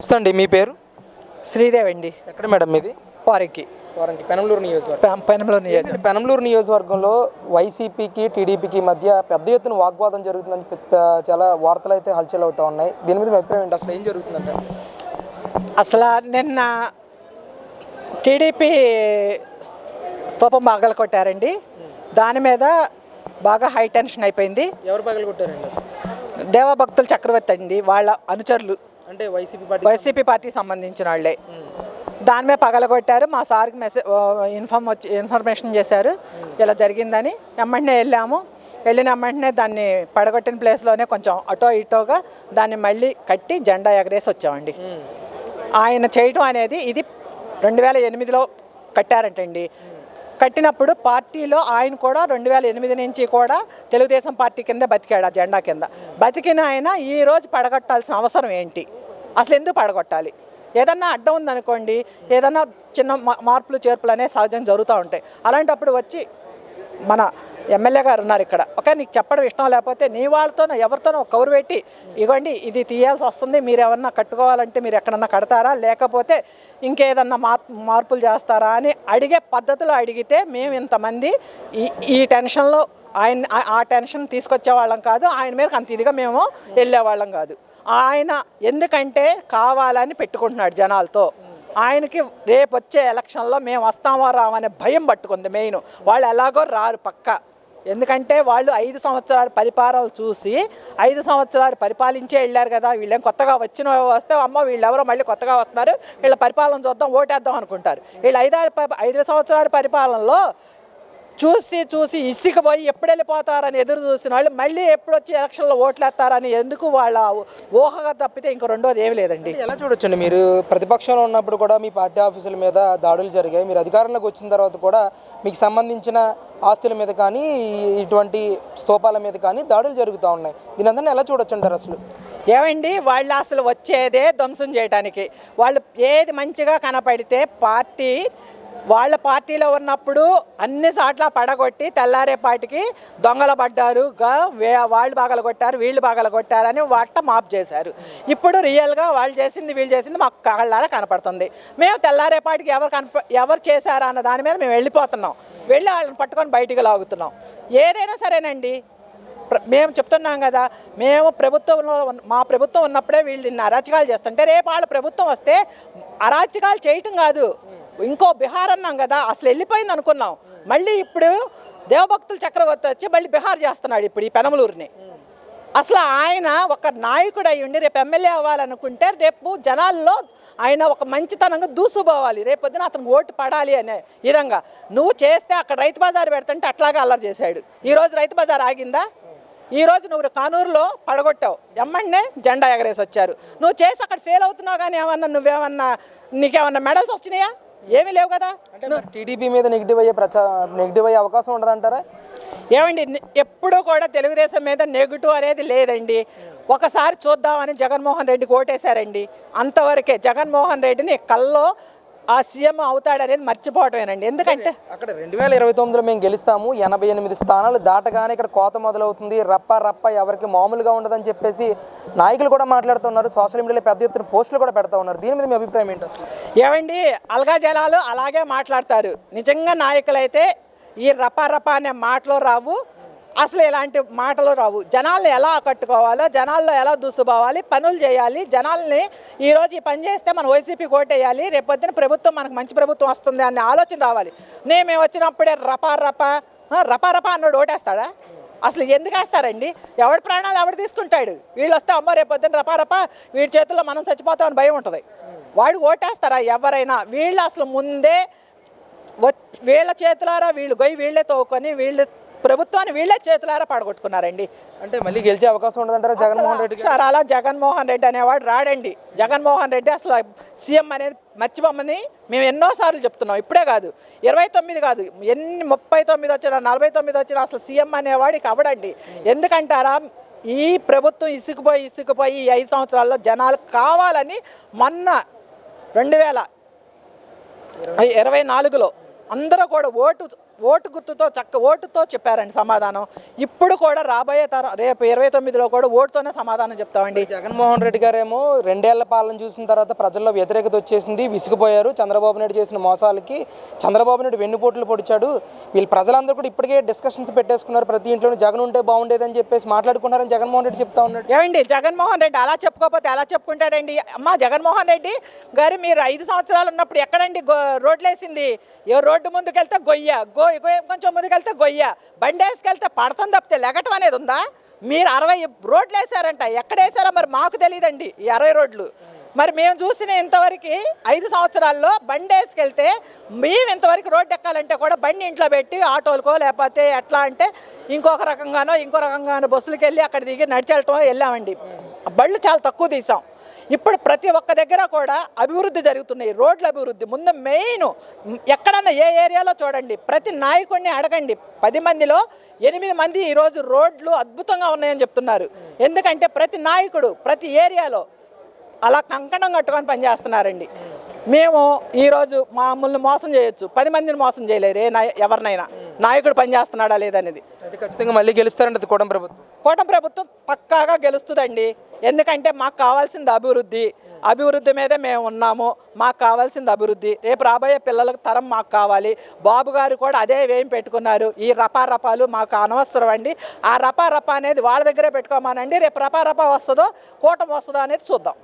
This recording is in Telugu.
నమస్తే అండి, మీ పేరు? శ్రీదేవి అండి. ఎక్కడ మేడం మీది? పారికి పెనంలూరు నియోజకవర్గం. పెనంలూరు నియోజకవర్గంలో వైసీపీకి టీడీపీకి మధ్య పెద్ద ఎత్తున వాగ్వాదం జరుగుతుందని చాలా వార్తలు అయితే హల్చల్ అవుతా ఉన్నాయి. దీని మీద మీ అభిప్రాయం ఏంటి? అసలు ఏం జరుగుతుందంటే అసలు నిన్న టీడీపీ స్తూపం పగల కొట్టారండి. దాని మీద బాగా హై టెన్షన్ అయిపోయింది. ఎవరు పగల కొట్టారండి? దేవభక్తుల చక్రవర్తి అండి, వాళ్ళ అనుచరులు, అంటే వైసీపీ పార్టీకి సంబంధించిన వాళ్ళే దాని మీద పగలగొట్టారు. మా సార్కి ఇన్ఫర్మేషన్ చేశారు ఇలా జరిగిందని. వెంటనే వెళ్ళిన వెంటనే దాన్ని పడగొట్టిన ప్లేస్లోనే కొంచెం అటో ఇటోగా దాన్ని మళ్ళీ కట్టి జెండా ఎగరేసి వచ్చామండి. ఆయన చేయటం అనేది ఇది 2008లో కట్టారంటండి. కట్టినప్పుడు పార్టీలో ఆయన కూడా 2008 నుంచి కూడా తెలుగుదేశం పార్టీ కింద బతికాడు, ఆ జెండా కింద బతికిన ఆయన ఈరోజు పడగొట్టాల్సిన అవసరం ఏంటి? అసలు ఎందుకు పడగొట్టాలి? ఏదన్నా అడ్డం ఉందనుకోండి, ఏదన్నా చిన్న మార్పులు చేర్పులు అనేవి సహజంగా జరుగుతూ ఉంటాయి. అలాంటప్పుడు వచ్చి మన ఎమ్మెల్యే గారు ఉన్నారు ఇక్కడ, ఓకే నీకు చెప్పడం ఇష్టం లేకపోతే నీ వాళ్ళతోనో ఎవరితోనో కౌరు పెట్టి ఇవ్వండి ఇది తీయాల్సి వస్తుంది, మీరు ఏమన్నా కట్టుకోవాలంటే మీరు ఎక్కడన్నా కడతారా, లేకపోతే ఇంకేదన్నా మార్పులు చేస్తారా అని అడిగే పద్ధతిలో అడిగితే మేము ఇంతమంది ఈ టెన్షన్లో ఆ టెన్షన్ తీసుకొచ్చేవాళ్ళం కాదు, ఆయన మీద అంత ఇదిగా మేము వెళ్ళేవాళ్ళం కాదు. ఆయన ఎందుకంటే కావాలని పెట్టుకుంటున్నాడు జనాలతో. ఆయనకి రేపు వచ్చే ఎలక్షన్లో మేము వస్తామో రామనే భయం పట్టుకుంది మెయిన్. వాళ్ళు ఎలాగో రారు పక్క, ఎందుకంటే వాళ్ళు 5 సంవత్సరాల పరిపాలన చూసి 5 సంవత్సరాలు పరిపాలించే వెళ్ళారు కదా. వీళ్ళేం కొత్తగా వస్తే అమ్మ వీళ్ళెవరో మళ్ళీ కొత్తగా వస్తున్నారు, వీళ్ళ పరిపాలన చూద్దాం ఓటేద్దాం అనుకుంటారు. వీళ్ళు 5 సంవత్సరాల పరిపాలనలో చూసి ఇసుకుపోయి ఎప్పుడు వెళ్ళిపోతారని ఎదురు చూసిన వాళ్ళు మళ్ళీ ఎప్పుడు వచ్చి ఎలక్షన్లో ఓట్లు వేస్తారని ఎందుకు వాళ్ళ ఊహగా తప్పితే ఇంకో రెండోది ఏమి లేదండి. ఎలా చూడొచ్చండి, మీరు ప్రతిపక్షంలో ఉన్నప్పుడు కూడా మీ పార్టీ ఆఫీసుల మీద దాడులు జరిగాయి, మీరు అధికారంలోకి వచ్చిన తర్వాత కూడా మీకు సంబంధించిన ఆస్తుల మీద కానీ ఇటువంటి స్తూపాల మీద కానీ దాడులు జరుగుతూ ఉన్నాయి. దీని అందరినీ ఎలా చూడొచ్చు అంటారు? అసలు ఏమండి, వాళ్ళు అసలు వచ్చేదే ధ్వంసం చేయడానికి. వాళ్ళు ఏది మంచిగా కనపడితే వాళ్ళ పార్టీలో ఉన్నప్పుడు అన్ని సాట్ల పడగొట్టి తెల్లారేపాటికి దొంగల పడ్డారు, వాళ్ళు బాగలు కొట్టారు వీళ్ళు బాగలు కొట్టారని వాట మాప్ చేశారు. ఇప్పుడు రియల్గా వాళ్ళు చేసింది వీళ్ళు చేసింది మాకు కళ్ళారా కనపడుతుంది. మేము తెల్లారేపాటికి ఎవరు చేశారా అన్న దాని మీద మేము వెళ్ళిపోతున్నాం, వెళ్ళి వాళ్ళని పట్టుకొని బయటికి లాగుతున్నాం. ఏదైనా సరేనండి, మేము చెప్తున్నాం కదా, మేము మా ప్రభుత్వం ఉన్నప్పుడే వీళ్ళు ఇన్ని అరాచకాలు చేస్తుంటే రేపు వాళ్ళ ప్రభుత్వం వస్తే అరాచకాలు చేయటం కాదు, ఇంకో బీహార్ అన్నాం కదా, అసలు వెళ్ళిపోయింది అనుకున్నాం. మళ్ళీ ఇప్పుడు దేవభక్తుల చక్రవర్తి వచ్చి మళ్ళీ బీహార్ చేస్తున్నాడు ఇప్పుడు ఈ పెనమలూరుని. అసలు ఆయన ఒక నాయకుడు అయ్యి ఉండి రేపు ఎమ్మెల్యే అవ్వాలనుకుంటే రేపు జనాల్లో ఆయన ఒక మంచితనంగా దూసుకుపోవాలి, రేపొద్దున అతను ఓటు పడాలి అనే విధంగా. నువ్వు చేస్తే అక్కడ రైతు బజార్ పెడుతుంటే అట్లాగా అల్లరి చేశాడు. ఈరోజు రైతు బజార్ ఆగిందా? ఈరోజు నువ్వు కానూరులో పడగొట్టావు, ఎమ్మండే జెండా ఎగరేసి వచ్చారు. నువ్వు చేసి అక్కడ ఫెయిల్ అవుతున్నావు కానీ నీకేమన్నా మెడల్స్ వచ్చినాయా? ఏమీ లేవు కదా. టీడీపీ మీద నెగిటివ్ అయ్యే అవకాశం ఉండదంటారా? ఏమండి, ఎప్పుడూ కూడా తెలుగుదేశం మీద నెగిటివ్ అనేది లేదండి. ఒకసారి చూద్దామని జగన్మోహన్ రెడ్డికి ఓటేశారండి, అంతవరకే. జగన్మోహన్ రెడ్డిని కల్లో ఆ సీఎం అవుతాడనేది మర్చిపోవటమేనండి. ఎందుకంటే అక్కడ 2029లో మేము గెలుస్తాము, 88 స్థానాలు దాటగానే ఇక్కడ కోత మొదలవుతుంది, రప్ప ఎవరికి మామూలుగా ఉండదని చెప్పేసి నాయకులు కూడా మాట్లాడుతున్నారు. సోషల్ మీడియాలో పెద్ద ఎత్తున పోస్టులు కూడా పెడతా ఉన్నారు. దీని మీద మీ అభిప్రాయం ఏంటి? అసలు ఏమండి, అల్గా జనాలు అలాగే మాట్లాడతారు. నిజంగా నాయకులైతే ఈ రప అనే మాటలు రావు, అసలు ఇలాంటి మాటలు రావు. జనాల్ని ఎలా ఆకట్టుకోవాలో, జనాల్లో ఎలా దూసుకుపోవాలి, పనులు చేయాలి. జనాల్ని ఈరోజు ఈ పని చేస్తే మనం వైసీపీకి ఓటేయాలి, రేపొద్దున ప్రభుత్వం మనకు మంచి ప్రభుత్వం వస్తుంది అనే ఆలోచన రావాలి. మేము వచ్చినప్పుడే రప అన్నాడు ఓటేస్తాడా? అసలు ఎందుకు వేస్తారండి? ఎవడి ప్రాణాలు ఎవడు తీసుకుంటాడు? వీళ్ళు వస్తే అమ్మ రేపొద్దున రప వీడి చేతుల్లో మనం చచ్చిపోతామని భయం ఉంటుంది. వాడు ఓటేస్తారా ఎవరైనా? వీళ్ళు అసలు ముందే వీళ్ళ చేతులారా వీళ్ళే తోకొని ప్రభుత్వాన్ని వీళ్ళే చేతులారా పడగొట్టుకున్నారండి. అంటే మళ్ళీ గెలిచే అవకాశం ఉండదంటారా జగన్మోహన్ రెడ్డి? అలా జగన్మోహన్ రెడ్డి అనేవాడు రాడండి. జగన్మోహన్ రెడ్డి అసలు సీఎం అనేది మర్చిపోమని మేము ఎన్నోసార్లు చెప్తున్నాం. ఇప్పుడే కాదు, 29 కాదు, 39 వచ్చినా 49 వచ్చినా అసలు సీఎం అనేవాడికి అవడండి. ఎందుకంటారా, ఈ ప్రభుత్వం ఇసుకుపోయి ఈ 5 సంవత్సరాల్లో జనాలు కావాలని మొన్న 2024లో అందరూ కూడా ఓటు ఓటు గుర్తుతో ఓటుతో చెప్పారండి సమాధానం. ఇప్పుడు కూడా రాబోయే తరం రేపు 29లో కూడా ఓటుతోనే సమాధానం చెప్తామండి. జగన్మోహన్ రెడ్డి గారేమో 2 ఏళ్ల పాలన చూసిన తర్వాత ప్రజల్లో వ్యతిరేకత వచ్చేసింది, విసిగిపోయారు. చంద్రబాబు నాయుడు చేసిన మోసాలకి చంద్రబాబు నాయుడు వెన్నుపోట్లు పొడిచాడు. వీళ్ళు ప్రజలందరూ కూడా ఇప్పటికే డిస్కషన్స్ పెట్టేసుకున్నారు, ప్రతి ఇంట్లోనూ జగన్ ఉంటే బాగుండేదని చెప్పేసి మాట్లాడుకున్నారని జగన్మోహన్ రెడ్డి చెప్తా ఉన్నాడు. ఏమండి జగన్మోహన్ రెడ్డి అలా చెప్పుకోకపోతే ఎలా చెప్పుకుంటాడండి? అమ్మా జగన్మోహన్ రెడ్డి గారు మీరు 5 సంవత్సరాలు ఉన్నప్పుడు ఎక్కడండి రోడ్లు వేసింది? రోడ్డు ముందుకెళ్తే గొయ్య, కొంచెం ముందుకెళ్తే గొయ్య, బండి వేసుకెళ్తే పడతం తప్పితే లెగటం అనేది ఉందా? మీరు 60 రోడ్లు వేసారంట, ఎక్కడ వేసారో మరి మాకు తెలియదండి. ఈ 60 రోడ్లు మరి మేము చూసిన ఇంతవరకు 5 సంవత్సరాల్లో బండి వేసుకెళ్తే మేము ఇంతవరకు రోడ్డు ఎక్కాలంటే కూడా బండి ఇంట్లో పెట్టి ఆటోలకో లేకపోతే ఎట్లా అంటే ఇంకో రకంగానో బస్సులకి వెళ్ళి అక్కడ దిగి నడిచెళ్ళటం వెళ్ళామండి. బళ్ళు చాలా తక్కువ తీసాం. ఇప్పుడు ప్రతి ఒక్క దగ్గర కూడా అభివృద్ధి జరుగుతున్నాయి, రోడ్ల అభివృద్ధి. ముందు మెయిన్ ఎక్కడన్నా ఏ ఏరియాలో చూడండి, ప్రతి నాయకుడిని అడగండి, 10 మందిలో 8 మంది ఈరోజు రోడ్లు అద్భుతంగా ఉన్నాయని చెప్తున్నారు. ఎందుకంటే ప్రతి నాయకుడు ప్రతి ఏరియాలో అలా కంకణం కట్టుకొని పనిచేస్తున్నారండి. మేము ఈరోజు మామూలు మోసం చేయొచ్చు, 10 మందిని మోసం చేయలేరు ఎవరినైనా. నాయకుడు పనిచేస్తున్నాడా లేదనేది. అయితే ఖచ్చితంగా మళ్ళీ గెలుస్తారండి అది కూటమి ప్రభుత్వం పక్కాగా గెలుస్తుందండి. ఎందుకంటే మాకు కావాల్సింది అభివృద్ధి మీదే మేము ఉన్నాము. మాకు కావాల్సింది అభివృద్ధి. రేపు రాబోయే పిల్లలకు తరం మాకు కావాలి. బాబు గారు కూడా అదే వేయం పెట్టుకున్నారు. ఈ రపాలు మాకు అనవసరం అండి. ఆ రపా అనేది వాళ్ళ దగ్గరే పెట్టుకోమానండి. రేపు రపా వస్తుందో కూటమి వస్తుందో అనేది చూద్దాం.